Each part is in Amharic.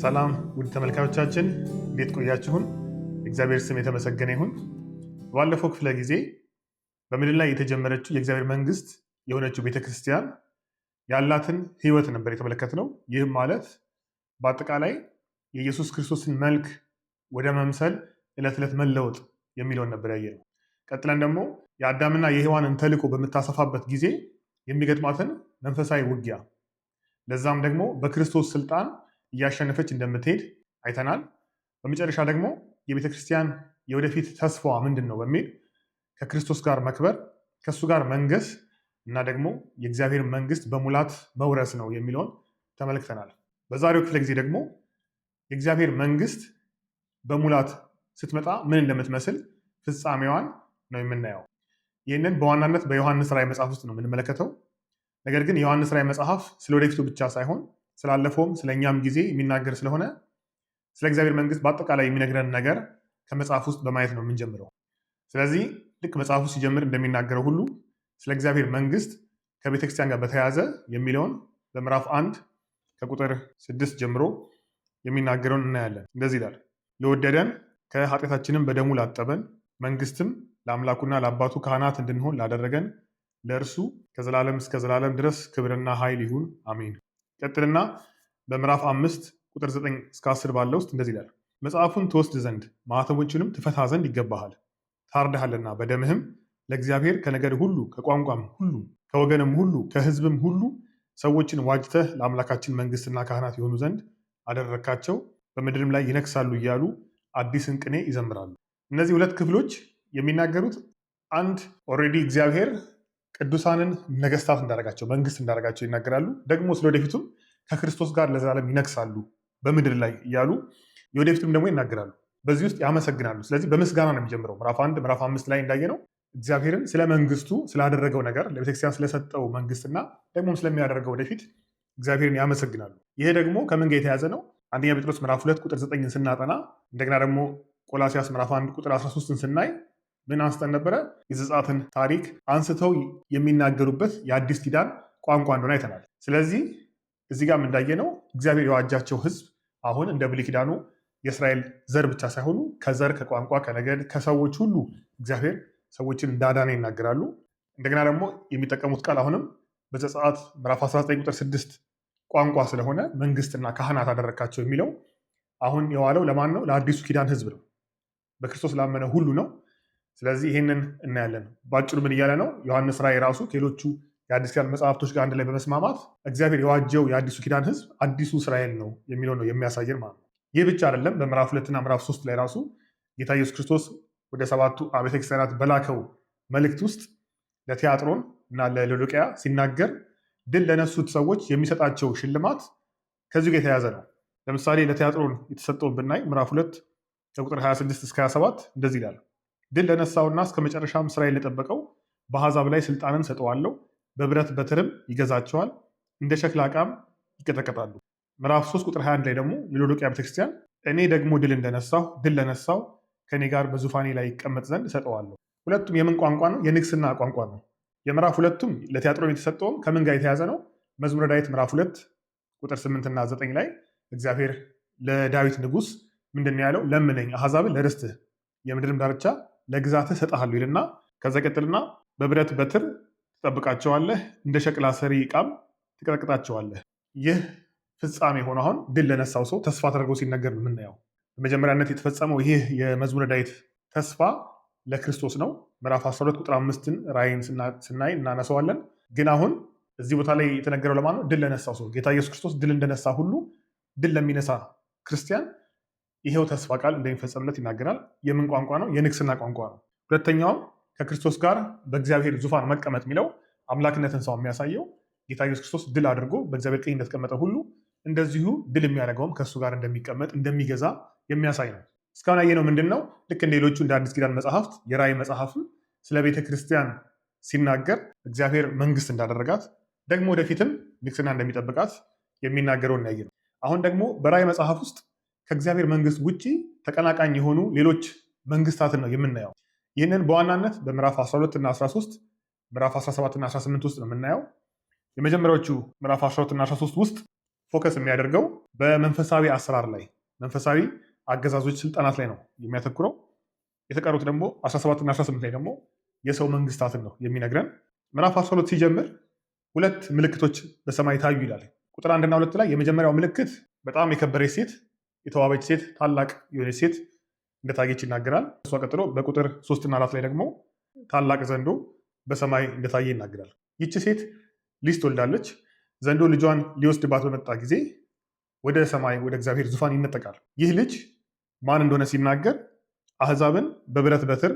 ሰላም ውድ ተመልካዮቻችን እንዴት ቆያችሁን? እግዚአብሔር ስም የተመሰገነ ይሁን። ባለፈው ክፍለ ጊዜ በምድር ላይ የተጀመረችው የእግዚአብሔር መንግስት የሆነችው ቤተክርስቲያን ያላትን ህይወት ነበር የተመለከትነው። ይህም ማለት በአጠቃላይ የኢየሱስ ክርስቶስን መልክ ወደ መምሰል ዕለት ዕለት መለወጥ የሚለውን ነበር ያየነው። ቀጥለን ደግሞ የአዳምና የሔዋንን ተልዕኮ በምታሰፋበት ጊዜ የሚገጥማትን መንፈሳዊ ውጊያ፣ ለዛም ደግሞ በክርስቶስ ስልጣን እያሸነፈች እንደምትሄድ አይተናል። በመጨረሻ ደግሞ የቤተክርስቲያን የወደፊት ተስፋዋ ምንድን ነው በሚል ከክርስቶስ ጋር መክበር፣ ከእሱ ጋር መንገስ እና ደግሞ የእግዚአብሔር መንግስት በሙላት መውረስ ነው የሚለውን ተመልክተናል። በዛሬው ክፍለ ጊዜ ደግሞ የእግዚአብሔር መንግስት በሙላት ስትመጣ ምን እንደምትመስል ፍጻሜዋን ነው የምናየው። ይህንን በዋናነት በዮሐንስ ራዕይ መጽሐፍ ውስጥ ነው የምንመለከተው። ነገር ግን የዮሐንስ ራዕይ መጽሐፍ ስለ ወደፊቱ ብቻ ሳይሆን ስላለፈውም ስለኛም ጊዜ የሚናገር ስለሆነ ስለ እግዚአብሔር መንግስት በአጠቃላይ የሚነግረን ነገር ከመጽሐፍ ውስጥ በማየት ነው የምንጀምረው። ስለዚህ ልክ መጽሐፉ ሲጀምር እንደሚናገረው ሁሉ ስለ እግዚአብሔር መንግስት ከቤተክርስቲያን ጋር በተያያዘ የሚለውን በምዕራፍ 1 ከቁጥር 6 ጀምሮ የሚናገረውን እናያለን። እንደዚህ ይላል። ለወደደን ከኃጢአታችንም በደሙ ላጠበን መንግስትም ለአምላኩና ለአባቱ ካህናት እንድንሆን ላደረገን ለእርሱ ከዘላለም እስከ ዘላለም ድረስ ክብርና ኃይል ይሁን አሜን። ቀጥልና በምዕራፍ 5 ቁጥር 9 እስከ 10 ባለው ውስጥ እንደዚህ ይላል። መጽሐፉን ትወስድ ዘንድ ማኅተሞቹንም ትፈታ ዘንድ ይገባሃል። ታርደሃልና በደምህም ለእግዚአብሔር ከነገድ ሁሉ ከቋንቋም ሁሉ ከወገንም ሁሉ ከሕዝብም ሁሉ ሰዎችን ዋጅተህ ለአምላካችን መንግስትና ካህናት የሆኑ ዘንድ አደረግካቸው፣ በምድርም ላይ ይነግሳሉ እያሉ አዲስን ቅኔ ይዘምራሉ። እነዚህ ሁለት ክፍሎች የሚናገሩት አንድ ኦልሬዲ እግዚአብሔር ቅዱሳንን ነገስታት እንዳደረጋቸው መንግስት እንዳደረጋቸው ይናገራሉ። ደግሞ ስለወደፊቱም ከክርስቶስ ጋር ለዘላለም ይነግሳሉ በምድር ላይ እያሉ የወደፊቱም ደግሞ ይናገራሉ። በዚህ ውስጥ ያመሰግናሉ። ስለዚህ በምስጋና ነው የሚጀምረው። ምዕራፍ 1 ምዕራፍ 5 ላይ እንዳየነው እግዚአብሔርን ስለ መንግስቱ ስላደረገው ነገር ለቤተክርስቲያን ስለሰጠው መንግስትና ደግሞም ስለሚያደርገው ወደፊት እግዚአብሔርን ያመሰግናሉ። ይሄ ደግሞ ከምን ጋር የተያዘ ነው? አንደኛ ጴጥሮስ ምዕራፍ 2 ቁጥር 9ን ስናጠና እንደገና ደግሞ ቆላሲያስ ምዕራፍ 1 ቁጥር 13ን ስናይ ምን አንስተን ነበረ? የዘጸአትን ታሪክ አንስተው የሚናገሩበት የአዲስ ኪዳን ቋንቋ እንደሆነ አይተናል። ስለዚህ እዚህ ጋር እንዳየነው እግዚአብሔር የዋጃቸው ህዝብ አሁን እንደ ብሉይ ኪዳኑ የእስራኤል ዘር ብቻ ሳይሆኑ ከዘር ከቋንቋ ከነገድ ከሰዎች ሁሉ እግዚአብሔር ሰዎችን እንዳዳነ ይናገራሉ። እንደገና ደግሞ የሚጠቀሙት ቃል አሁንም በዘጸአት ምዕራፍ 19 ቁጥር 6 ቋንቋ ስለሆነ መንግስትና ካህናት አደረግካቸው የሚለው አሁን የዋለው ለማን ነው? ለአዲሱ ኪዳን ህዝብ ነው። በክርስቶስ ላመነ ሁሉ ነው። ስለዚህ ይህንን እናያለን። በአጭሩ ምን እያለ ነው? ዮሐንስ ራዕይ ራሱ ከሌሎቹ የአዲስ ኪዳን መጽሐፍቶች ጋር አንድ ላይ በመስማማት እግዚአብሔር የዋጀው የአዲሱ ኪዳን ህዝብ አዲሱ እስራኤል ነው የሚለው ነው የሚያሳየን ማለት ነው። ይህ ብቻ አይደለም። በምዕራፍ 2 እና ምዕራፍ 3 ላይ ራሱ ጌታ ኢየሱስ ክርስቶስ ወደ 7ቱ አብያተ ክርስቲያናት በላከው መልእክት ውስጥ ለቲያጥሮን እና ለሎዶቅያ ሲናገር ድል ለነሱት ሰዎች የሚሰጣቸው ሽልማት ከዚሁ ጋር የተያዘ ነው። ለምሳሌ ለቲያጥሮን የተሰጠውን ብናይ ምዕራፍ 2 ከቁጥር 26 እስከ 27 እንደዚህ ይላል። ድል ለነሳውና እስከ መጨረሻም እስራኤል ለጠበቀው በአሕዛብ ላይ ስልጣንን ሰጠዋለሁ፣ በብረት በትርም ይገዛቸዋል፣ እንደ ሸክላ ዕቃም ይቀጠቀጣሉ። ምዕራፍ 3 ቁጥር 21 ላይ ደግሞ የሎዶቅያ ቤተክርስቲያን እኔ ደግሞ ድል ለነሳው ከኔ ጋር በዙፋኔ ላይ ይቀመጥ ዘንድ እሰጠዋለሁ። ሁለቱም የምን ቋንቋ ነው? የንግስና ቋንቋ ነው። የምዕራፍ 2ቱም ለቲያጥሮን የተሰጠውም ከምን ጋር የተያዘ ነው? መዝሙረ ዳዊት ምዕራፍ 2 ቁጥር 8 እና 9 ላይ እግዚአብሔር ለዳዊት ንጉስ ምንድን ያለው? ለምነኝ አሕዛብን ለርስትህ የምድርም ዳርቻ ለግዛትህ እሰጥሃለሁ ይልና ከዛ ቀጥልና በብረት በትር ትጠብቃቸዋለህ፣ እንደ ሸክላ ሰሪ ዕቃም ትቀጠቅጣቸዋለህ። ይህ ፍጻሜ ሆኖ አሁን ድል ለነሳው ሰው ተስፋ ተደርጎ ሲነገር ነው የምናየው። በመጀመሪያነት የተፈጸመው ይህ የመዝሙረ ዳዊት ተስፋ ለክርስቶስ ነው። ምዕራፍ 12 ቁጥር 5ን ራእይን ስናይ እናነሳዋለን። ግን አሁን እዚህ ቦታ ላይ የተነገረው ለማን ነው? ድል ለነሳው ሰው። ጌታ ኢየሱስ ክርስቶስ ድል እንደነሳ ሁሉ ድል ለሚነሳ ክርስቲያን ይሄው ተስፋ ቃል እንደሚፈጸምለት ይናገራል። የምን ቋንቋ ነው? የንግስና ቋንቋ ነው። ሁለተኛውም ከክርስቶስ ጋር በእግዚአብሔር ዙፋን መቀመጥ የሚለው አምላክነትን ሰው የሚያሳየው ጌታ ኢየሱስ ክርስቶስ ድል አድርጎ በእግዚአብሔር ቀኝ እንደተቀመጠ ሁሉ እንደዚሁ ድል የሚያደርገውም ከእሱ ጋር እንደሚቀመጥ እንደሚገዛ የሚያሳይ ነው። እስካሁን ያየነው ምንድን ነው? ልክ እንደ ሌሎቹ እንደ አዲስ ኪዳን መጽሐፍት የራእይ መጽሐፍም ስለ ቤተ ክርስቲያን ሲናገር እግዚአብሔር መንግስት እንዳደረጋት ደግሞ ወደፊትም ንግስና እንደሚጠብቃት የሚናገረውን ያየነው። አሁን ደግሞ በራእይ መጽሐፍ ውስጥ ከእግዚአብሔር መንግስት ውጭ ተቀናቃኝ የሆኑ ሌሎች መንግስታትን ነው የምናየው። ይህንን በዋናነት በምዕራፍ 12 እና 13 ምዕራፍ 17 እና 18 ውስጥ ነው የምናየው። የመጀመሪያዎቹ ምዕራፍ 12 እና 13 ውስጥ ፎከስ የሚያደርገው በመንፈሳዊ አሰራር ላይ፣ መንፈሳዊ አገዛዞች ስልጣናት ላይ ነው የሚያተኩረው። የተቀሩት ደግሞ 17 እና 18 ላይ ደግሞ የሰው መንግስታትን ነው የሚነግረን። ምዕራፍ 12 ሲጀምር ሁለት ምልክቶች በሰማይ ታዩ ይላል። ቁጥር 1 እና 2 ላይ የመጀመሪያው ምልክት በጣም የከበረች ሴት፣ የተዋበች ሴት፣ ታላቅ የሆነች ሴት እንደታየች ይናገራል። እሷ ቀጥሎ በቁጥር 3 እና 4 ላይ ደግሞ ታላቅ ዘንዶ በሰማይ እንደታየ ይናገራል። ይቺ ሴት ልጅ ትወልዳለች። ዘንዶ ልጇን ሊወስድባት በመጣ ጊዜ ወደ ሰማይ ወደ እግዚአብሔር ዙፋን ይነጠቃል። ይህ ልጅ ማን እንደሆነ ሲናገር አህዛብን በብረት በትር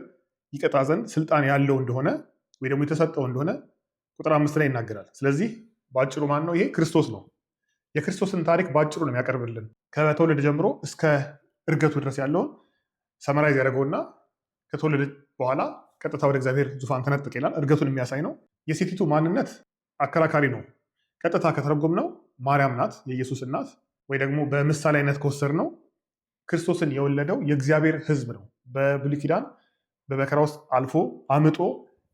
ይቀጣ ዘንድ ስልጣን ያለው እንደሆነ ወይ ደግሞ የተሰጠው እንደሆነ ቁጥር 5 ላይ ይናገራል። ስለዚህ በአጭሩ ማን ነው? ይሄ ክርስቶስ ነው። የክርስቶስን ታሪክ በአጭሩ ነው የሚያቀርብልን። ከተወለደ ጀምሮ እስከ እርገቱ ድረስ ያለውን ሰመራይዝ ያደረገውና ከተወለደ በኋላ ቀጥታ ወደ እግዚአብሔር ዙፋን ተነጠቀ ይላል። እርገቱን የሚያሳይ ነው። የሴቲቱ ማንነት አከራካሪ ነው። ቀጥታ ከተረጎም ነው ማርያም ናት፣ የኢየሱስ እናት፣ ወይ ደግሞ በምሳሌነት ከወሰድ ነው ክርስቶስን የወለደው የእግዚአብሔር ሕዝብ ነው። በብሉይ ኪዳን በመከራ ውስጥ አልፎ አምጦ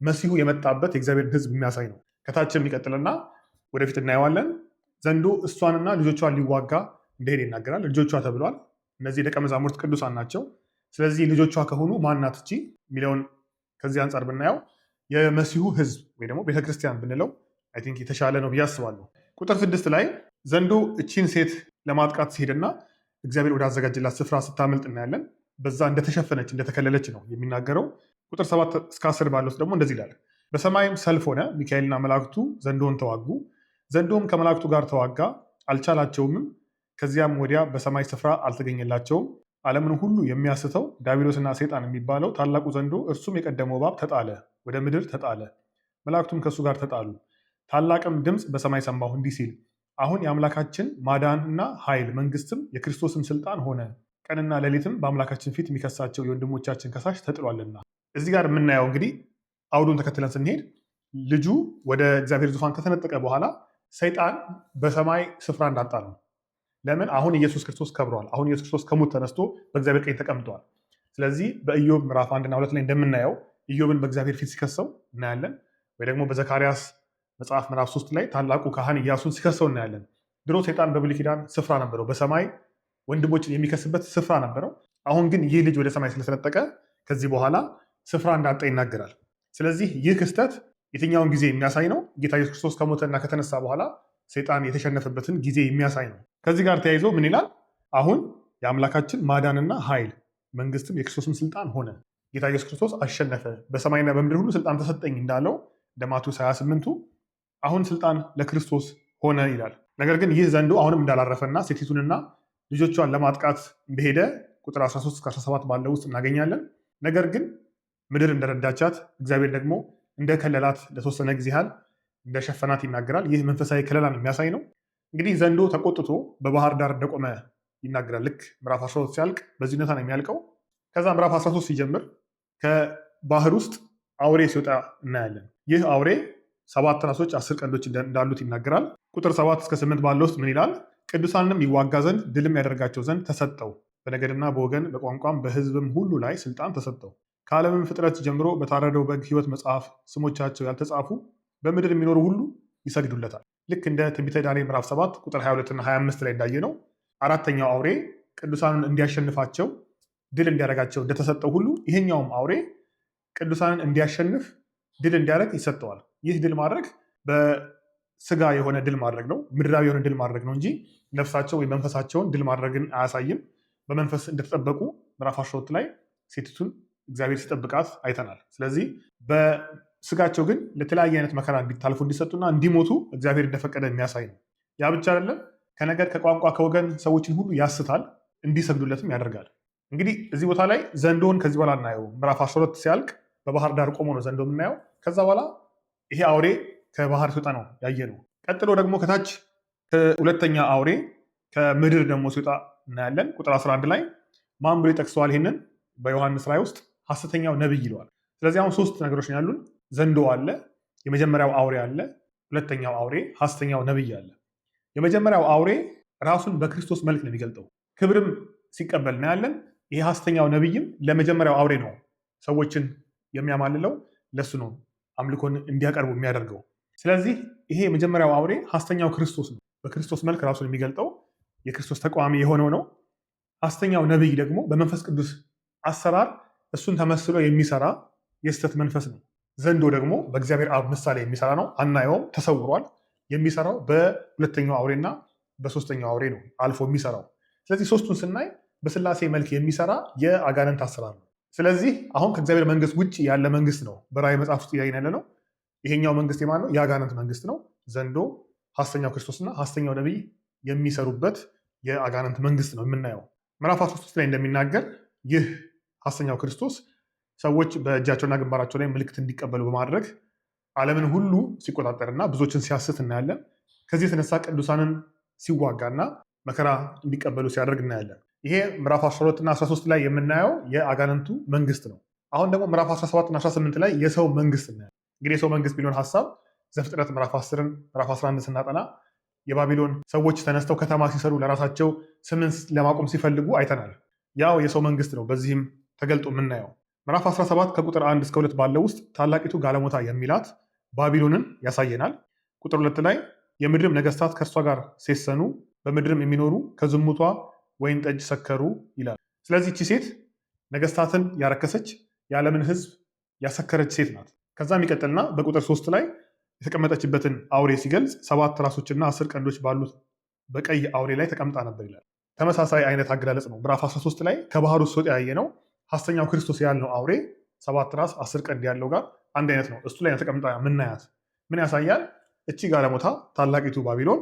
መሲሁ የመጣበት የእግዚአብሔር ሕዝብ የሚያሳይ ነው። ከታች የሚቀጥልና ወደፊት እናየዋለን። ዘንዶ እሷንና ልጆቿን ሊዋጋ እንደሄደ ይናገራል። ልጆቿ ተብሏል። እነዚህ ደቀ መዛሙርት ቅዱሳን ናቸው። ስለዚህ ልጆቿ ከሆኑ ማናት እቺ የሚለውን ከዚህ አንጻር ብናየው የመሲሁ ሕዝብ ወይ ደግሞ ቤተክርስቲያን ብንለው አይ ቲንክ የተሻለ ነው ብዬ አስባለሁ። ቁጥር 6 ላይ ዘንዶ እቺን ሴት ለማጥቃት ሲሄድና እግዚአብሔር ወደ አዘጋጀላት ስፍራ ስታመልጥ እናያለን። በዛ እንደተሸፈነች እንደተከለለች ነው የሚናገረው። ቁጥር 7 እስከ 10 ባለው ደግሞ እንደዚህ ይላል። በሰማይም ሰልፍ ሆነ፣ ሚካኤልና መላእክቱ ዘንዶን ተዋጉ። ዘንዶም ከመላእክቱ ጋር ተዋጋ፣ አልቻላቸውምም። ከዚያም ወዲያ በሰማይ ስፍራ አልተገኘላቸውም። ዓለምን ሁሉ የሚያስተው ዲያብሎስና ሰይጣን የሚባለው ታላቁ ዘንዶ እርሱም የቀደመው እባብ ተጣለ፣ ወደ ምድር ተጣለ። መላእክቱም ከእሱ ጋር ተጣሉ። ታላቅም ድምፅ በሰማይ ሰማሁ እንዲህ ሲል፣ አሁን የአምላካችን ማዳንና ኃይል መንግስትም የክርስቶስም ስልጣን ሆነ። ቀንና ሌሊትም በአምላካችን ፊት የሚከሳቸው የወንድሞቻችን ከሳሽ ተጥሏልና። እዚህ ጋር የምናየው እንግዲህ አውዱን ተከትለን ስንሄድ ልጁ ወደ እግዚአብሔር ዙፋን ከተነጠቀ በኋላ ሰይጣን በሰማይ ስፍራ እንዳጣ ነው። ለምን? አሁን ኢየሱስ ክርስቶስ ከብሯል። አሁን ኢየሱስ ክርስቶስ ከሙት ተነስቶ በእግዚአብሔር ቀኝ ተቀምጧል። ስለዚህ በኢዮብ ምዕራፍ 1 እና 2 ላይ እንደምናየው ኢዮብን በእግዚአብሔር ፊት ሲከሰው እናያለን። ወይ ደግሞ በዘካርያስ መጽሐፍ ምዕራፍ 3 ላይ ታላቁ ካህን ኢያሱን ሲከሰው እናያለን። ድሮ ሰይጣን በብሉይ ኪዳን ስፍራ ነበረው፣ በሰማይ ወንድሞችን የሚከስበት ስፍራ ነበረው። አሁን ግን ይህ ልጅ ወደ ሰማይ ስለተነጠቀ ከዚህ በኋላ ስፍራ እንዳጣ ይናገራል። ስለዚህ ይህ ክስተት የትኛውን ጊዜ የሚያሳይ ነው? ጌታ ኢየሱስ ክርስቶስ ከሞተና ከተነሳ በኋላ ሰይጣን የተሸነፈበትን ጊዜ የሚያሳይ ነው። ከዚህ ጋር ተያይዞ ምን ይላል? አሁን የአምላካችን ማዳንና ኃይል መንግስትም የክርስቶስም ስልጣን ሆነ። ጌታ ኢየሱስ ክርስቶስ አሸነፈ፣ በሰማይና በምድር ሁሉ ስልጣን ተሰጠኝ እንዳለው እንደ ማቴዎስ 28ቱ አሁን ስልጣን ለክርስቶስ ሆነ ይላል። ነገር ግን ይህ ዘንዶ አሁንም እንዳላረፈና ሴቲቱንና ልጆቿን ለማጥቃት እንደሄደ ቁጥር 13-17 ባለው ውስጥ እናገኛለን። ነገር ግን ምድር እንደረዳቻት እግዚአብሔር ደግሞ እንደከለላት ለተወሰነ ጊዜ ያህል እንደሸፈናት ይናገራል። ይህ መንፈሳዊ ከለላን የሚያሳይ ነው። እንግዲህ ዘንዶ ተቆጥቶ በባህር ዳር እንደቆመ ይናገራል። ልክ ምዕራፍ 12 ሲያልቅ በዚህ ሁኔታ ነው የሚያልቀው። ከዛ ምዕራፍ 13 ሲጀምር ከባህር ውስጥ አውሬ ሲወጣ እናያለን። ይህ አውሬ 7 ራሶች 10 ቀንዶች እንዳሉት ይናገራል። ቁጥር 7-8 ባለው ውስጥ ምን ይላል? ቅዱሳንም ይዋጋ ዘንድ ድልም ያደርጋቸው ዘንድ ተሰጠው። በነገድና በወገን በቋንቋም በሕዝብም ሁሉ ላይ ስልጣን ተሰጠው። ከዓለምም ፍጥረት ጀምሮ በታረደው በግ ሕይወት መጽሐፍ ስሞቻቸው ያልተጻፉ በምድር የሚኖሩ ሁሉ ይሰግዱለታል። ልክ እንደ ትንቢተ ዳንኤል ምዕራፍ 7 ቁጥር 22 እና 25 ላይ እንዳየ ነው አራተኛው አውሬ ቅዱሳንን እንዲያሸንፋቸው ድል እንዲያደርጋቸው እንደተሰጠው ሁሉ ይሄኛውም አውሬ ቅዱሳንን እንዲያሸንፍ ድል እንዲያደርግ ይሰጠዋል። ይህ ድል ማድረግ በስጋ የሆነ ድል ማድረግ ነው፣ ምድራዊ የሆነ ድል ማድረግ ነው እንጂ ነፍሳቸው ወይም መንፈሳቸውን ድል ማድረግን አያሳይም። በመንፈስ እንደተጠበቁ ምዕራፍ 12 ላይ ሴቲቱን እግዚአብሔር ሲጠብቃት አይተናል። ስለዚህ በስጋቸው ግን ለተለያየ አይነት መከራ እንዲታልፉ እንዲሰጡና እንዲሞቱ እግዚአብሔር እንደፈቀደ የሚያሳይ ነው። ያ ብቻ አይደለም፣ ከነገድ ከቋንቋ ከወገን ሰዎችን ሁሉ ያስታል፣ እንዲሰግዱለትም ያደርጋል። እንግዲህ እዚህ ቦታ ላይ ዘንዶን ከዚህ በኋላ እናየው። ምዕራፍ 12 ሲያልቅ በባህር ዳር ቆሞ ነው ዘንዶ የምናየው። ከዛ በኋላ ይሄ አውሬ ከባህር ሲወጣ ነው ያየ ነው። ቀጥሎ ደግሞ ከታች ሁለተኛ አውሬ ከምድር ደግሞ ሲወጣ እናያለን። ቁጥር 11 ላይ ማን ብሎ ይጠቅሰዋል? ይህንን በዮሐንስ ራእይ ውስጥ ሐሰተኛው ነብይ ይለዋል። ስለዚህ አሁን 3 ነገሮች ያሉን፣ ዘንዶ አለ፣ የመጀመሪያው አውሬ አለ፣ ሁለተኛው አውሬ ሐሰተኛው ነብይ አለ። የመጀመሪያው አውሬ ራሱን በክርስቶስ መልክ ነው የሚገልጠው፣ ክብርም ሲቀበል እናያለን። ይሄ ሐሰተኛው ነብይም ለመጀመሪያው አውሬ ነው ሰዎችን የሚያማልለው፣ ለሱ ነው አምልኮን እንዲያቀርቡ የሚያደርገው። ስለዚህ ይሄ የመጀመሪያው አውሬ ሐሰተኛው ክርስቶስ ነው፣ በክርስቶስ መልክ ራሱን የሚገልጠው የክርስቶስ ተቃዋሚ የሆነው ነው። ሐሰተኛው ነቢይ ደግሞ በመንፈስ ቅዱስ አሰራር እሱን ተመስሎ የሚሰራ የስህተት መንፈስ ነው። ዘንዶ ደግሞ በእግዚአብሔር አብ ምሳሌ የሚሰራ ነው። አናየውም፣ ተሰውሯል። የሚሰራው በሁለተኛው አውሬና በሶስተኛው አውሬ ነው አልፎ የሚሰራው። ስለዚህ ሶስቱን ስናይ በስላሴ መልክ የሚሰራ የአጋንንት አሰራር ነው። ስለዚህ አሁን ከእግዚአብሔር መንግስት ውጭ ያለ መንግስት ነው በራእይ መጽሐፍ ውስጥ እያየን ያለ ነው። ይሄኛው መንግስት የማን ነው? የአጋንንት መንግስት ነው። ዘንዶ፣ ሐሰተኛው ክርስቶስና ሐሰተኛው ነቢይ የሚሰሩበት የአጋንንት መንግስት ነው የምናየው። ምዕራፍ 13 ላይ እንደሚናገር ይህ ሐሰተኛው ክርስቶስ ሰዎች በእጃቸውና ግንባራቸው ላይ ምልክት እንዲቀበሉ በማድረግ ዓለምን ሁሉ ሲቆጣጠርና ብዙዎችን ሲያስት እናያለን። ከዚህ የተነሳ ቅዱሳንን ሲዋጋና መከራ እንዲቀበሉ ሲያደርግ እናያለን። ይሄ ምዕራፍ 12 እና 13 ላይ የምናየው የአጋንንቱ መንግስት ነው። አሁን ደግሞ ምዕራፍ 17 እና 18 ላይ የሰው መንግስት እናያለን። እንግዲህ የሰው መንግስት ቢሆን ሀሳብ ዘፍጥረት ምዕራፍ 10ን ምዕራፍ 11 ስናጠና የባቢሎን ሰዎች ተነስተው ከተማ ሲሰሩ ለራሳቸው ስምን ለማቆም ሲፈልጉ አይተናል። ያው የሰው መንግስት ነው በዚህም ተገልጦ የምናየው። ምዕራፍ 17 ከቁጥር 1 እስከ 2 ባለው ውስጥ ታላቂቱ ጋለሞታ የሚላት ባቢሎንን ያሳየናል። ቁጥር 2 ላይ የምድርም ነገስታት ከእርሷ ጋር ሴሰኑ፣ በምድርም የሚኖሩ ከዝሙቷ ወይን ጠጅ ሰከሩ ይላል። ስለዚህ እቺ ሴት ነገስታትን ያረከሰች የዓለምን ህዝብ ያሰከረች ሴት ናት። ከዛም ይቀጥልና በቁጥር 3 ላይ የተቀመጠችበትን አውሬ ሲገልጽ 7 ራሶችና 10 ቀንዶች ባሉት በቀይ አውሬ ላይ ተቀምጣ ነበር ይላል። ተመሳሳይ አይነት አገላለጽ ነው። ምዕራፍ 13 ላይ ከባህሩ ስትወጣ ያየ ነው። ሐሰተኛው ክርስቶስ ያልነው አውሬ 7 ራስ 10 ቀንድ ያለው ጋር አንድ አይነት ነው። እሱ ላይ ተቀምጣ ምናያት ምን ያሳያል? እቺ ጋለሞታ ታላቂቱ ባቢሎን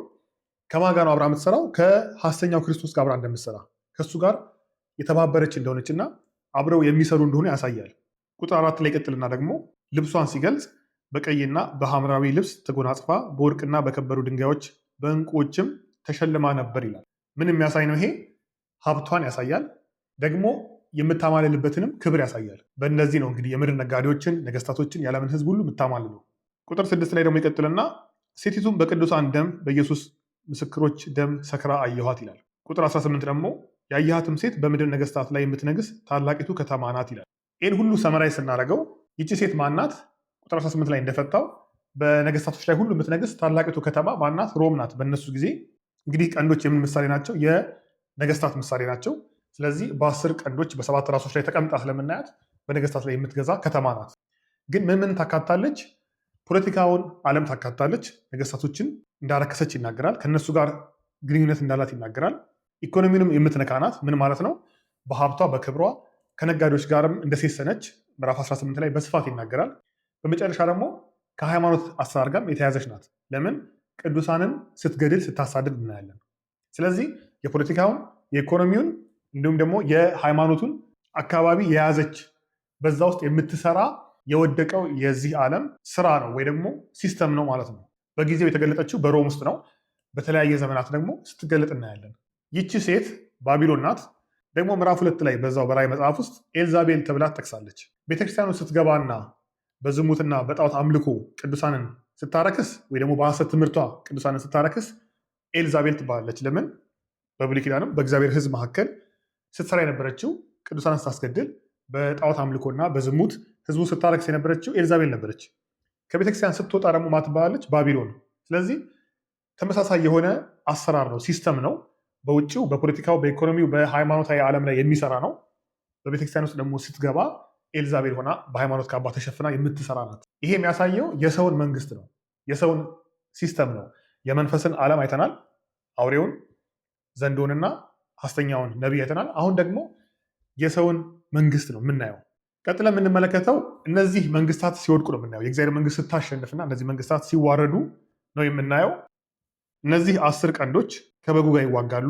ከማን ጋር ነው አብራ የምትሰራው? ከሐሰተኛው ክርስቶስ ጋር አብራ እንደምትሰራ ከእሱ ጋር የተባበረች እንደሆነችና አብረው የሚሰሩ እንደሆነ ያሳያል። ቁጥር 4 ላይ ቀጥልና ደግሞ ልብሷን ሲገልጽ በቀይና በሐምራዊ ልብስ ተጎናጽፋ በወርቅና በከበሩ ድንጋዮች በዕንቁዎችም ተሸልማ ነበር ይላል። ምን የሚያሳይ ነው? ይሄ ሀብቷን ያሳያል። ደግሞ የምታማልልበትንም ክብር ያሳያል። በእነዚህ ነው እንግዲህ የምድር ነጋዴዎችን፣ ነገስታቶችን፣ የዓለምን ህዝብ ሁሉ የምታማልለው። ቁጥር 6 ላይ ደግሞ ይቀጥልና ሴቲቱም በቅዱሳን ደም በኢየሱስ ምስክሮች ደም ሰክራ አየኋት ይላል። ቁጥር 18 ደግሞ ያየሃትም ሴት በምድር ነገስታት ላይ የምትነግስ ታላቂቱ ከተማ ናት ይላል። ይህን ሁሉ ሰመራይ ስናደርገው ይቺ ሴት ማናት? ቁጥር 18 ላይ እንደፈታው በነገስታቶች ላይ ሁሉ የምትነግስ ታላቂቱ ከተማ ማናት? ሮም ናት። በእነሱ ጊዜ እንግዲህ ቀንዶች የምን ምሳሌ ናቸው? የነገስታት ምሳሌ ናቸው። ስለዚህ በ10 ቀንዶች በ7 ራሶች ላይ ተቀምጣ ስለምናያት በነገስታት ላይ የምትገዛ ከተማ ናት። ግን ምን ታካታለች? ፖለቲካውን ዓለም ታካታለች። ነገስታቶችን እንዳረከሰች ይናገራል። ከነሱ ጋር ግንኙነት እንዳላት ይናገራል። ኢኮኖሚንም የምትነካ ናት። ምን ማለት ነው? በሀብቷ በክብሯ ከነጋዴዎች ጋርም እንደሴሰነች ምዕራፍ 18 ላይ በስፋት ይናገራል። በመጨረሻ ደግሞ ከሃይማኖት አሰራር ጋር የተያዘች ናት። ለምን? ቅዱሳንን ስትገድል ስታሳድድ እናያለን። ስለዚህ የፖለቲካውን የኢኮኖሚውን እንዲሁም ደግሞ የሃይማኖቱን አካባቢ የያዘች በዛ ውስጥ የምትሰራ የወደቀው የዚህ ዓለም ስራ ነው ወይ ደግሞ ሲስተም ነው ማለት ነው። በጊዜው የተገለጠችው በሮም ውስጥ ነው። በተለያየ ዘመናት ደግሞ ስትገለጥ እናያለን። ይቺ ሴት ባቢሎን ናት። ደግሞ ምዕራፍ 2 ላይ በዛው በራእይ መጽሐፍ ውስጥ ኤልዛቤል ተብላ ትጠቅሳለች። ቤተክርስቲያኑ ስትገባና በዝሙትና በጣዖት አምልኮ ቅዱሳንን ስታረክስ ወይ ደግሞ በሐሰት ትምህርቷ ቅዱሳንን ስታረክስ ኤልዛቤል ትባላለች። ለምን? በብሉይ ኪዳንም በእግዚአብሔር ሕዝብ መካከል ስትሰራ የነበረችው ቅዱሳንን ስታስገድል በጣዖት አምልኮና በዝሙት ሕዝቡ ስታረክስ የነበረችው ኤልዛቤል ነበረች። ከቤተክርስቲያን ስትወጣ ደግሞ ማ ትባላለች? ባቢሎን። ስለዚህ ተመሳሳይ የሆነ አሰራር ነው፣ ሲስተም ነው። በውጭው በፖለቲካው በኢኮኖሚው በሃይማኖታዊ ዓለም ላይ የሚሰራ ነው። በቤተክርስቲያን ውስጥ ደግሞ ስትገባ ኤልዛቤል ሆና በሃይማኖት ካባ ተሸፍና የምትሰራ ናት። ይሄ የሚያሳየው የሰውን መንግስት ነው፣ የሰውን ሲስተም ነው። የመንፈስን ዓለም አይተናል። አውሬውን፣ ዘንዶንና ሐሰተኛውን ነቢይ አይተናል። አሁን ደግሞ የሰውን መንግስት ነው የምናየው። ቀጥለ የምንመለከተው እነዚህ መንግስታት ሲወድቁ ነው የምናየው። የእግዚአብሔር መንግስት ስታሸንፍና እነዚህ መንግስታት ሲዋረዱ ነው የምናየው። እነዚህ 10 ቀንዶች ከበጉ ጋር ይዋጋሉ።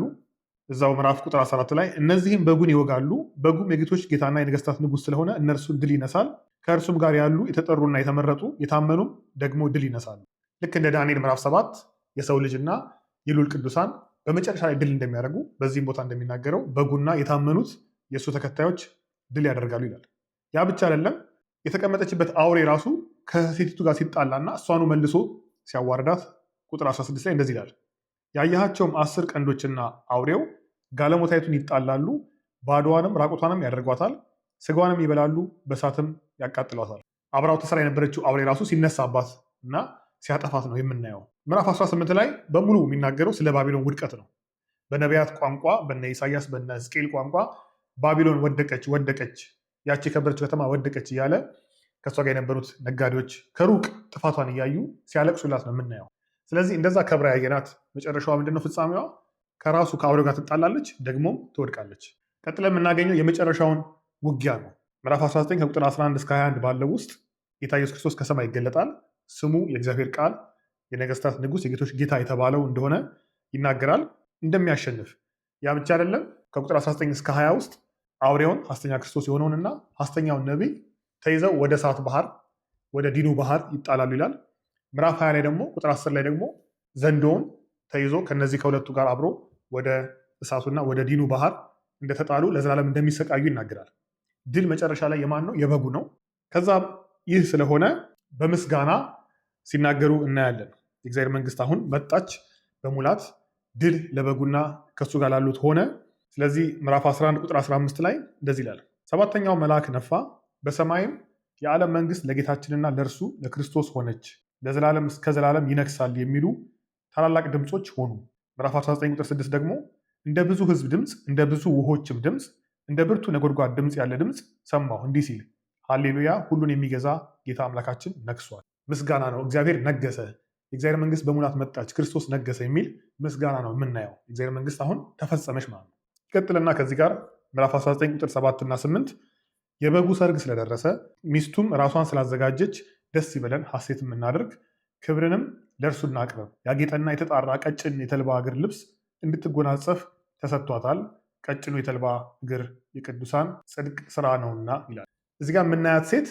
እዛው ምዕራፍ ቁጥር 14 ላይ እነዚህም በጉን ይወጋሉ፣ በጉም የጌቶች ጌታና የነገስታት ንጉስ ስለሆነ እነርሱ ድል ይነሳል፣ ከእርሱም ጋር ያሉ የተጠሩና የተመረጡ የታመኑም ደግሞ ድል ይነሳሉ። ልክ እንደ ዳንኤል ምዕራፍ 7 የሰው ልጅና የልዑል ቅዱሳን በመጨረሻ ላይ ድል እንደሚያደርጉ በዚህም ቦታ እንደሚናገረው በጉና የታመኑት የእሱ ተከታዮች ድል ያደርጋሉ ይላል። ያ ብቻ አይደለም። የተቀመጠችበት አውሬ ራሱ ከሴቲቱ ጋር ሲጣላና እሷኑ መልሶ ሲያዋርዳት ቁጥር 16 ላይ እንደዚህ ይላል፣ ያየሃቸውም 10 ቀንዶችና አውሬው ጋለሞታይቱን ይጣላሉ፣ ባዶዋንም ራቁቷንም ያደርጓታል፣ ስጋዋንም ይበላሉ፣ በእሳትም ያቃጥሏታል። አብራው ተሰራ የነበረችው አውሬ ራሱ ሲነሳባት እና ሲያጠፋት ነው የምናየው። ምዕራፍ 18 ላይ በሙሉ የሚናገረው ስለ ባቢሎን ውድቀት ነው። በነቢያት ቋንቋ፣ በነ ኢሳያስ በነ ሕዝቅኤል ቋንቋ ባቢሎን ወደቀች ወደቀች፣ ያቺ የከበረች ከተማ ወደቀች እያለ ከእሷ ጋር የነበሩት ነጋዴዎች ከሩቅ ጥፋቷን እያዩ ሲያለቅሱላት ነው የምናየው። ስለዚህ እንደዛ ከብራ ያየናት መጨረሻዋ ምንድነው? ፍጻሜዋ ከራሱ ከአውሬው ጋር ትጣላለች፣ ደግሞም ትወድቃለች። ቀጥለ የምናገኘው የመጨረሻውን ውጊያ ነው። ምዕራፍ 19 ከቁጥር 11 እስከ 21 ባለው ውስጥ ጌታ ኢየሱስ ክርስቶስ ከሰማይ ይገለጣል። ስሙ የእግዚአብሔር ቃል የነገስታት ንጉስ የጌቶች ጌታ የተባለው እንደሆነ ይናገራል፣ እንደሚያሸንፍ። ያ ብቻ አይደለም። ከቁጥር 19 እስከ 20 ውስጥ አውሬውን ሐሰተኛ ክርስቶስ የሆነውንና ሐሰተኛውን ነቢይ ተይዘው ወደ እሳት ባህር ወደ ዲኑ ባህር ይጣላሉ ይላል። ምዕራፍ 20 ላይ ደግሞ ቁጥር 10 ላይ ደግሞ ዘንዶውን ተይዞ ከነዚህ ከሁለቱ ጋር አብሮ ወደ እሳቱና ወደ ዲኑ ባህር እንደተጣሉ ለዘላለም እንደሚሰቃዩ ይናገራል። ድል መጨረሻ ላይ የማን ነው? የበጉ ነው። ከዛም ይህ ስለሆነ በምስጋና ሲናገሩ እናያለን። የእግዚአብሔር መንግስት አሁን መጣች በሙላት፣ ድል ለበጉና ከሱ ጋር ላሉት ሆነ። ስለዚህ ምዕራፍ 11 ቁጥር 15 ላይ እንደዚህ ይላል፣ ሰባተኛው መልአክ ነፋ፣ በሰማይም የዓለም መንግስት ለጌታችንና ለእርሱ ለክርስቶስ ሆነች፣ ለዘላለም እስከ ዘላለም ይነግሳል የሚሉ ታላላቅ ድምፆች ሆኑ። ምዕራፍ 19 ቁጥር 6 ደግሞ እንደ ብዙ ህዝብ ድምፅ፣ እንደ ብዙ ውሆችም ድምፅ፣ እንደ ብርቱ ነጎድጓድ ድምፅ ያለ ድምፅ ሰማሁ እንዲህ ሲል፣ ሃሌሉያ፣ ሁሉን የሚገዛ ጌታ አምላካችን ነግሷል። ምስጋና ነው። እግዚአብሔር ነገሰ፣ የእግዚአብሔር መንግስት በሙላት መጣች፣ ክርስቶስ ነገሰ የሚል ምስጋና ነው የምናየው። የእግዚአብሔር መንግስት አሁን ተፈጸመች ማለት ነው። ይቀጥልና ከዚህ ጋር ምዕራፍ 19 ቁጥር 7 እና 8 የበጉ ሰርግ ስለደረሰ ሚስቱም ራሷን ስላዘጋጀች ደስ ይበለን፣ ሐሴትም እናድርግ፣ ክብርንም ለእርሱ እናቅርብ። ያጌጠና የተጣራ ቀጭን የተልባ እግር ልብስ እንድትጎናጸፍ ተሰጥቷታል። ቀጭኑ የተልባ እግር የቅዱሳን ጽድቅ ስራ ነውና ይላል። እዚህ ጋር የምናያት ሴት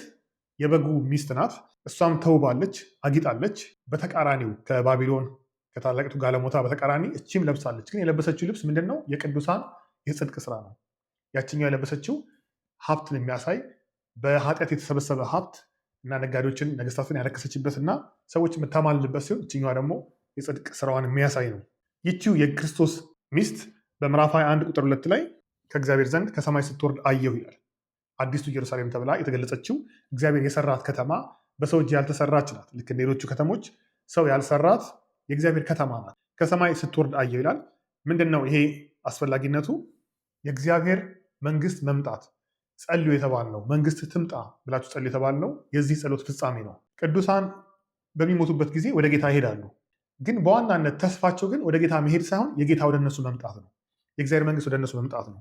የበጉ ሚስት ናት። እሷም ተውባለች፣ አጊጣለች። በተቃራኒው ከባቢሎን ከታላቂቱ ጋለሞታ በተቃራኒ እቺም ለብሳለች። ግን የለበሰችው ልብስ ምንድን ነው? የቅዱሳን የጽድቅ ስራ ነው። ያችኛው የለበሰችው ሀብትን የሚያሳይ በኃጢአት የተሰበሰበ ሀብት እና ነጋዴዎችን ነገስታትን ያረከሰችበት እና ሰዎች የምታማልልበት ሲሆን፣ እችኛዋ ደግሞ የጽድቅ ስራዋን የሚያሳይ ነው። ይቺው የክርስቶስ ሚስት በምዕራፍ 21 ቁጥር 2 ላይ ከእግዚአብሔር ዘንድ ከሰማይ ስትወርድ አየሁ ይላል። አዲሱ ኢየሩሳሌም ተብላ የተገለጸችው እግዚአብሔር የሰራት ከተማ በሰው እጅ ያልተሰራች ናት። ልክ እንደ ሌሎቹ ከተሞች ሰው ያልሰራት የእግዚአብሔር ከተማ ናት። ከሰማይ ስትወርድ አየሁ ይላል። ምንድን ነው ይሄ አስፈላጊነቱ? የእግዚአብሔር መንግስት መምጣት ጸልዩ የተባልነው፣ መንግስት ትምጣ ብላችሁ ጸልዩ የተባልነው የዚህ ጸሎት ፍጻሜ ነው። ቅዱሳን በሚሞቱበት ጊዜ ወደ ጌታ ይሄዳሉ። ግን በዋናነት ተስፋቸው ግን ወደ ጌታ መሄድ ሳይሆን የጌታ ወደ እነሱ መምጣት ነው። የእግዚአብሔር መንግስት ወደ እነሱ መምጣት ነው።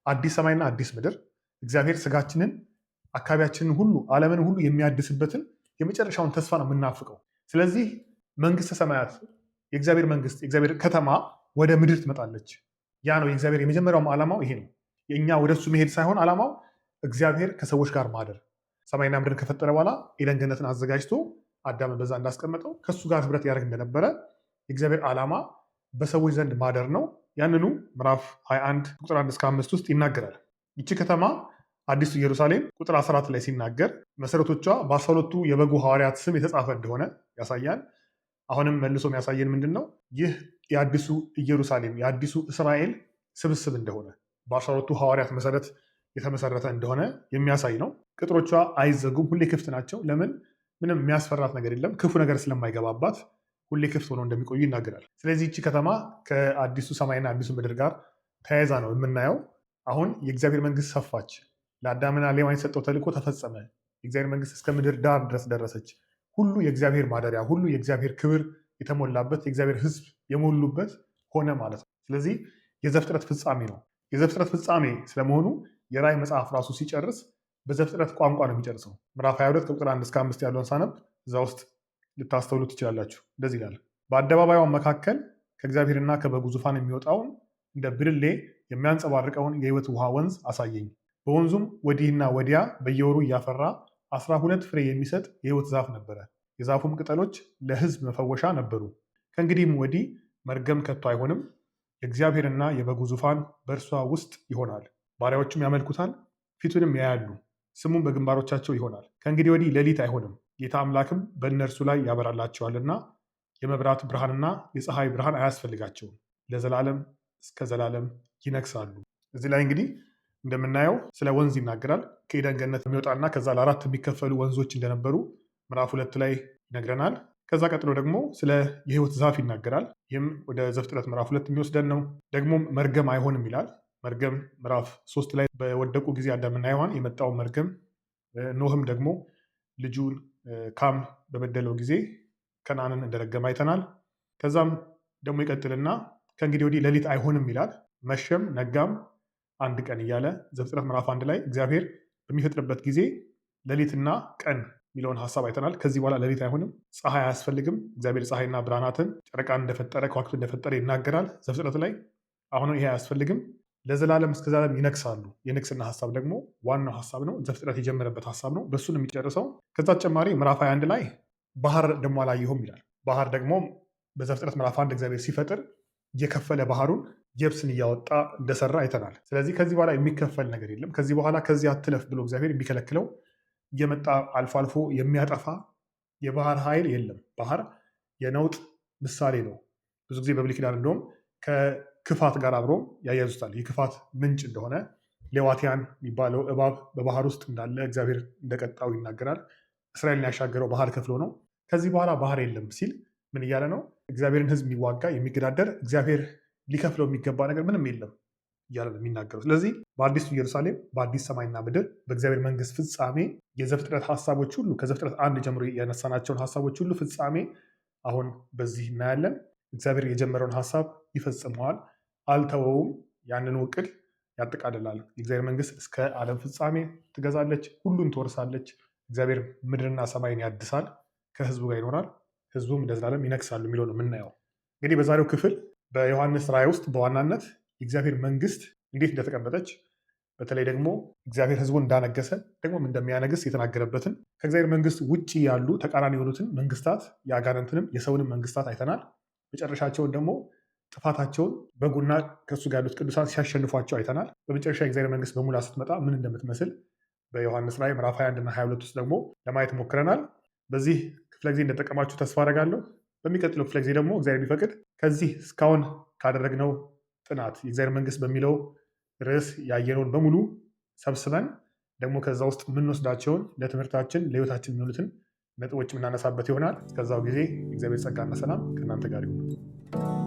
አዲስ ሰማይና አዲስ ምድር፣ እግዚአብሔር ስጋችንን፣ አካባቢያችንን ሁሉ፣ ዓለምን ሁሉ የሚያድስበትን የመጨረሻውን ተስፋ ነው የምናፍቀው። ስለዚህ መንግስተ ሰማያት የእግዚአብሔር መንግስት የእግዚአብሔር ከተማ ወደ ምድር ትመጣለች። ያ ነው የእግዚአብሔር የመጀመሪያውም ዓላማው ይሄ ነው። የእኛ ወደ እሱ መሄድ ሳይሆን ዓላማው እግዚአብሔር ከሰዎች ጋር ማደር። ሰማይና ምድር ከፈጠረ በኋላ ኤደን ገነትን አዘጋጅቶ አዳምን በዛ እንዳስቀመጠው ከእሱ ጋር ህብረት ያደርግ እንደነበረ የእግዚአብሔር ዓላማ በሰዎች ዘንድ ማደር ነው። ያንኑ ምዕራፍ 21 ቁጥር 1 እስከ 5 ውስጥ ይናገራል። ይቺ ከተማ አዲሱ ኢየሩሳሌም ቁጥር 14 ላይ ሲናገር መሰረቶቿ በ12ቱ የበጉ ሐዋርያት ስም የተጻፈ እንደሆነ ያሳያል። አሁንም መልሶ የሚያሳየን ምንድን ነው? ይህ የአዲሱ ኢየሩሳሌም የአዲሱ እስራኤል ስብስብ እንደሆነ በ12ቱ ሐዋርያት መሰረት የተመሰረተ እንደሆነ የሚያሳይ ነው። ቅጥሮቿ አይዘጉም፣ ሁሌ ክፍት ናቸው። ለምን? ምንም የሚያስፈራት ነገር የለም። ክፉ ነገር ስለማይገባባት ሁሌ ክፍት ሆነው እንደሚቆዩ ይናገራል። ስለዚህ ይቺ ከተማ ከአዲሱ ሰማይና አዲሱ ምድር ጋር ተያይዛ ነው የምናየው። አሁን የእግዚአብሔር መንግስት ሰፋች። ለአዳምና ለሔዋን የተሰጠው ተልእኮ ተፈጸመ። የእግዚአብሔር መንግስት እስከ ምድር ዳር ድረስ ደረሰች። ሁሉ የእግዚአብሔር ማደሪያ፣ ሁሉ የእግዚአብሔር ክብር የተሞላበት፣ የእግዚአብሔር ሕዝብ የሞሉበት ሆነ ማለት ነው። ስለዚህ የዘፍጥረት ፍጻሜ ነው። የዘፍጥረት ፍጻሜ ስለመሆኑ የራእይ መጽሐፍ ራሱ ሲጨርስ በዘፍጥረት ቋንቋ ነው የሚጨርሰው። ምዕራፍ 22 ከቁጥር 1 እስከ 5 ያለውን ሳነብ እዛ ውስጥ ልታስተውሉ ትችላላችሁ። እንደዚህ ይላል፣ በአደባባዩ መካከል ከእግዚአብሔርና ከበጉ ዙፋን የሚወጣውን እንደ ብርሌ የሚያንጸባርቀውን የሕይወት ውሃ ወንዝ አሳየኝ። በወንዙም ወዲህና ወዲያ በየወሩ እያፈራ 12 ፍሬ የሚሰጥ የሕይወት ዛፍ ነበረ። የዛፉም ቅጠሎች ለሕዝብ መፈወሻ ነበሩ። ከእንግዲህም ወዲህ መርገም ከቶ አይሆንም። የእግዚአብሔርና የበጉ ዙፋን በእርሷ ውስጥ ይሆናል። ባሪያዎቹም ያመልኩታል፣ ፊቱንም ያያሉ፣ ስሙም በግንባሮቻቸው ይሆናል። ከእንግዲህ ወዲህ ሌሊት አይሆንም። ጌታ አምላክም በእነርሱ ላይ ያበራላቸዋልና የመብራት ብርሃንና የፀሐይ ብርሃን አያስፈልጋቸውም። ለዘላለም እስከ ዘላለም ይነግሳሉ። እዚህ ላይ እንግዲህ እንደምናየው ስለ ወንዝ ይናገራል። ከኤደን ገነት የሚወጣና ከዛ ለአራት የሚከፈሉ ወንዞች እንደነበሩ ምዕራፍ 2 ላይ ይነግረናል። ከዛ ቀጥሎ ደግሞ ስለ የሕይወት ዛፍ ይናገራል። ይህም ወደ ዘፍጥረት ምዕራፍ 2 የሚወስደን ነው። ደግሞም መርገም አይሆንም ይላል። መርገም ምዕራፍ 3 ላይ በወደቁ ጊዜ አዳምና ሔዋን የመጣውን መርገም፣ ኖህም ደግሞ ልጁን ካም በበደለው ጊዜ ከነዓንን እንደረገመ አይተናል። ከዛም ደግሞ ይቀጥልና ከእንግዲህ ወዲህ ሌሊት አይሆንም ይላል። መሸም ነጋም አንድ ቀን እያለ ዘፍጥረት ምዕራፍ 1 ላይ እግዚአብሔር በሚፈጥርበት ጊዜ ሌሊትና ቀን የሚለውን ሀሳብ አይተናል። ከዚህ በኋላ ሌሊት አይሆንም፣ ፀሐይ አያስፈልግም። እግዚአብሔር ፀሐይና ብርሃናትን ጨረቃን እንደፈጠረ ከዋክብት እንደፈጠረ ይናገራል ዘፍጥረት ላይ። አሁን ይሄ አያስፈልግም፣ ለዘላለም እስከ ዘላለም ይነግሳሉ። የንግስና ሀሳብ ደግሞ ዋናው ሀሳብ ነው። ዘፍጥረት የጀመረበት ሀሳብ ነው። በእሱን የሚጨርሰው። ከዛ ተጨማሪ ምዕራፍ 21 ላይ ባህር ደግሞ አላየሁም ይላል። ባህር ደግሞ በዘፍጥረት ምዕራፍ 1 እግዚአብሔር ሲፈጥር እየከፈለ ባህሩን የብስን እያወጣ እንደሰራ አይተናል። ስለዚህ ከዚህ በኋላ የሚከፈል ነገር የለም። ከዚህ በኋላ ከዚህ አትለፍ ብሎ እግዚአብሔር የሚከለክለው እየመጣ አልፎ አልፎ የሚያጠፋ የባህር ኃይል የለም። ባህር የነውጥ ምሳሌ ነው። ብዙ ጊዜ በብሉይ ኪዳን እንደውም ከክፋት ጋር አብሮ ያያይዙታል። የክፋት ምንጭ እንደሆነ ሌዋቲያን የሚባለው እባብ በባህር ውስጥ እንዳለ እግዚአብሔር እንደቀጣው ይናገራል። እስራኤልን ያሻገረው ባህር ከፍሎ ነው። ከዚህ በኋላ ባህር የለም ሲል ምን እያለ ነው? እግዚአብሔርን ሕዝብ የሚዋጋ የሚገዳደር እግዚአብሔር ሊከፍለው የሚገባ ነገር ምንም የለም እያለ ነው የሚናገረው። ስለዚህ በአዲሱ ኢየሩሳሌም በአዲስ ሰማይና ምድር በእግዚአብሔር መንግስት ፍጻሜ የዘፍጥረት ሀሳቦች ሁሉ ከዘፍጥረት 1 ጀምሮ ያነሳናቸውን ሀሳቦች ሁሉ ፍጻሜ አሁን በዚህ እናያለን። እግዚአብሔር የጀመረውን ሀሳብ ይፈጽመዋል፣ አልተወውም። ያንኑ እቅድ ያጠቃልላል። የእግዚአብሔር መንግስት እስከ ዓለም ፍጻሜ ትገዛለች፣ ሁሉን ትወርሳለች። እግዚአብሔር ምድርና ሰማይን ያድሳል፣ ከህዝቡ ጋር ይኖራል፣ ህዝቡም ለዘላለም ይነግሳሉ የሚለው ነው የምናየው። እንግዲህ በዛሬው ክፍል በዮሐንስ ራእይ ውስጥ በዋናነት የእግዚአብሔር መንግስት እንዴት እንደተቀመጠች፣ በተለይ ደግሞ እግዚአብሔር ህዝቡን እንዳነገሰ ደግሞም እንደሚያነግስ የተናገረበትን፣ ከእግዚአብሔር መንግስት ውጭ ያሉ ተቃራኒ የሆኑትን መንግስታት የአጋንንትንም የሰውንም መንግስታት አይተናል። መጨረሻቸውን ደግሞ ጥፋታቸውን በጉና ከእሱ ጋር ያሉት ቅዱሳን ሲያሸንፏቸው አይተናል። በመጨረሻ የእግዚአብሔር መንግስት በሙላ ስትመጣ ምን እንደምትመስል በዮሐንስ ራእይ ምዕራፍ 21 እና 22 ውስጥ ደግሞ ለማየት ሞክረናል። በዚህ ክፍለ ጊዜ እንደጠቀማችሁ ተስፋ አደርጋለሁ። በሚቀጥለው ክፍለ ጊዜ ደግሞ እግዚአብሔር ቢፈቅድ ከዚህ እስካሁን ካደረግነው ጥናት የእግዚአብሔር መንግስት በሚለው ርዕስ ያየነውን በሙሉ ሰብስበን ደግሞ ከዛ ውስጥ የምንወስዳቸውን ለትምህርታችን ለህይወታችን የሚሆኑትን ነጥቦች የምናነሳበት ይሆናል። እስከዛው ጊዜ እግዚአብሔር ጸጋና ሰላም ከእናንተ ጋር ይሁን።